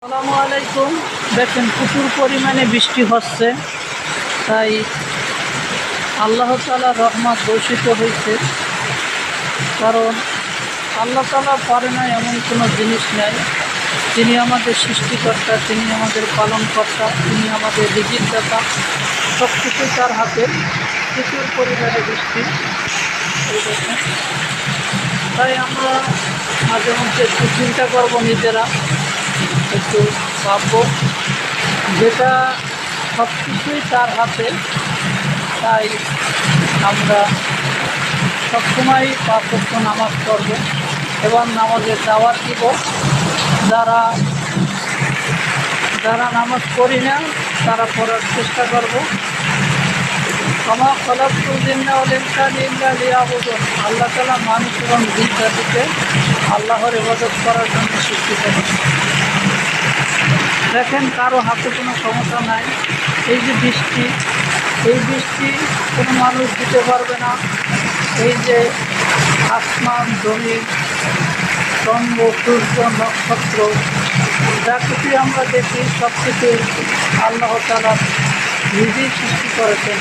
আসসালামু আলাইকুম। দেখেন প্রচুর পরিমাণে বৃষ্টি হচ্ছে, তাই আল্লাহ তাআলার রহমত বর্ষিত হয়েছে। কারণ আল্লাহ তাআলা পারে না এমন কোনো জিনিস নাই। তিনি আমাদের সৃষ্টিকর্তা, তিনি আমাদের পালনকর্তা, তিনি আমাদের রিজিকদাতা, সব কিছুই তার হাতে। প্রচুর পরিমাণে বৃষ্টি, এই দেখেন। তাই আমরা মাঝে মধ্যে একটু চিন্তা করবো, নিজেরা একটু ভাববো, যেটা সব কিছুই তার হাতে। তাই আমরা সবসময় 5 ওয়াক্ত নামাজ পড়ব এবং নামাজের দাওয়াত দিব। যারা যারা নামাজ পড়ি না তারা পড়ার চেষ্টা করব। আমা খলাকুল জিন্না ওয়াল ইনসানা ইল্লা লিয়াবুদুন। আল্লাহ তাআলা মানুষ এবং জিন জাতিকে আল্লাহর ইবাদত করার জন্য সৃষ্টি করেছেন। দেখেন, কারো হাতে কোনো ক্ষমতা নাই। এই যে বৃষ্টি, এই বৃষ্টি কোনো মানুষ দিতে পারবে না। এই যে আসমান, জমিন, চন্দ্র, সূর্য, নক্ষত্র, যা কিছুই আমরা দেখি সব কিছু আল্লাহ তাআলা নিজেই সৃষ্টি করেছেন।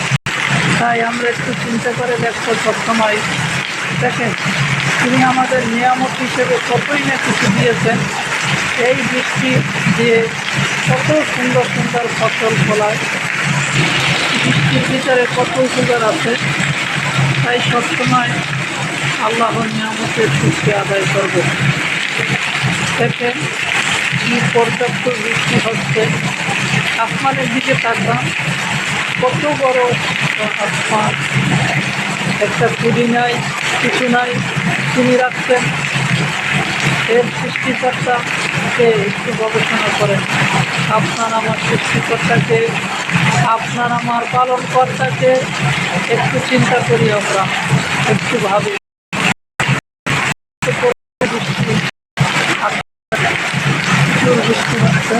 তাই আমরা একটু চিন্তা করে দেখবো সবসময়। দেখেন, তিনি আমাদের নিয়ামত হিসেবে কতই না কিছু দিয়েছেন। এই বৃষ্টি দিয়ে কত সুন্দর সুন্দর ফসল ফলায়, বৃষ্টির ভিতরে কত উপকার আছে। তাই সবসময় আল্লাহর নিয়ামতের শুকরিয়া আদায় করব। দেখেন কি পর্যাপ্ত বৃষ্টি হচ্ছে। আসমানের দিকে তাকান, কত বড় আসমান। একটা খুঁড়ি নাই, কিছু নাই, তিনি রাখছেন। এর সৃষ্টিকর্তাকে একটু গবেষণা করেন। আপনার আমার সৃষ্টিকর্তাকে, আপনার আমার পালনকর্তাকে একটু চিন্তা করি, আমরা একটু ভাবি। বৃষ্টি, প্রচুর বৃষ্টি হচ্ছে।